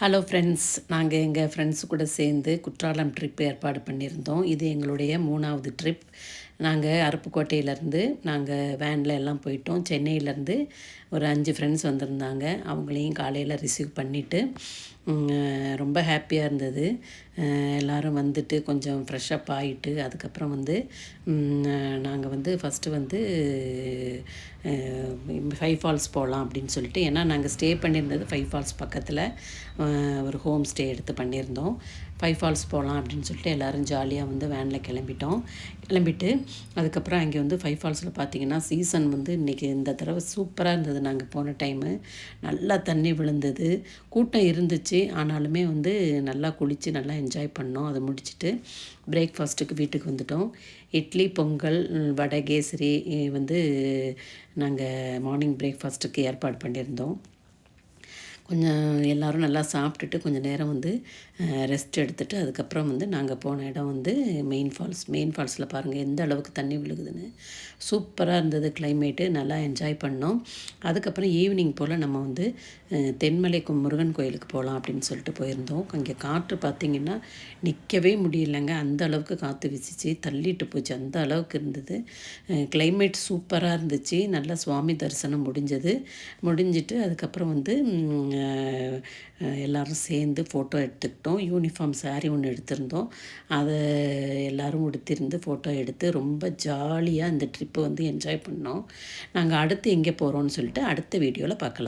Hello friends, நாங்கள் எங்கள் friends கூட சேர்ந்து குற்றாலம் ட்ரிப் ஏற்பாடு பண்ணியிருந்தோம். இது எங்களுடைய 3வது ட்ரிப். நாங்கள் அருப்புக்கோட்டையிலேருந்து நாங்கள் வேனில் எல்லாம் போயிட்டோம். சென்னையிலேருந்து ஒரு 5 ஃப்ரெண்ட்ஸ் வந்திருந்தாங்க. அவங்களையும் காலையில் ரிசீவ் பண்ணிவிட்டு ரொம்ப ஹாப்பியாக இருந்தது. எல்லோரும் வந்துட்டு கொஞ்சம் ஃப்ரெஷ்ஷப் ஆகிட்டு அதுக்கப்புறம் வந்து நாங்கள் வந்து ஃபஸ்ட்டு வந்து ஃபைவ் ஃபால்ஸ் போகலாம் அப்படின்னு சொல்லிட்டு, ஏன்னா நாங்கள் ஸ்டே பண்ணியிருந்தது ஃபைவ் ஃபால்ஸ் பக்கத்தில் ஒரு ஹோம் ஸ்டே எடுத்து பண்ணியிருந்தோம். ஃபைவ் ஃபால்ஸ் போகலாம் அப்படின்னு சொல்லிட்டு எல்லோரும் ஜாலியாக வந்து வேனில் கிளம்பிட்டு அதுக்கப்புறம் அங்கே வந்து ஃபைவ் ஃபால்ஸில் பார்த்திங்கன்னா சீசன் வந்து இன்றைக்கி இந்த தடவை சூப்பராக இருந்தது. நாங்கள் போன டைமு நல்லா தண்ணி விழுந்தது, கூட்டம் இருந்துச்சு. ஆனாலுமே வந்து நல்லா குளித்து நல்லா என்ஜாய் பண்ணோம். அதை முடிச்சுட்டு பிரேக்ஃபாஸ்ட்டுக்கு வீட்டுக்கு வந்துட்டோம். இட்லி, பொங்கல், வடை, கேசரி வந்து நாங்கள் மார்னிங் பிரேக்ஃபாஸ்ட்டுக்கு ஏற்பாடு பண்ணியிருந்தோம். கொஞ்சம் எல்லோரும் நல்லா சாப்பிட்டுட்டு கொஞ்சம் நேரம் வந்து ரெஸ்ட் எடுத்துகிட்டு அதுக்கப்புறம் வந்து நாங்கள் போன இடம் வந்து மெயின் ஃபால்ஸில் பாருங்கள் எந்த அளவுக்கு தண்ணி விழுகுதுன்னு. சூப்பராக இருந்தது கிளைமேட்டு, நல்லா என்ஜாய் பண்ணோம். அதுக்கப்புறம் ஈவினிங் போல் நம்ம வந்து தென்மலை முருகன் கோயிலுக்கு போகலாம் அப்படின்னு சொல்லிட்டு போயிருந்தோம். அங்கே காற்று பார்த்திங்கன்னா நிற்கவே முடியலைங்க, அந்த அளவுக்கு காற்று வீசிச்சு, தள்ளிட்டு போச்சு, அந்த அளவுக்கு இருந்தது. கிளைமேட் சூப்பராக இருந்துச்சு. நல்லா சுவாமி தரிசனம் முடிஞ்சிட்டு அதுக்கப்புறம் வந்து எல்லோரும் சேர்ந்து ஃபோட்டோ எடுத்துக்கிட்டோம். யூனிஃபார்ம் சாரீ ஒன்று எடுத்திருந்தோம். அதை எல்லோரும் உடுத்திருந்து ஃபோட்டோ எடுத்து ரொம்ப ஜாலியாக இந்த ட்ரிப்பை வந்து என்ஜாய் பண்ணோம். நாங்கள் அடுத்து எங்கே போகிறோன்னு சொல்லிட்டு அடுத்த வீடியோவில் பார்க்கலாம்.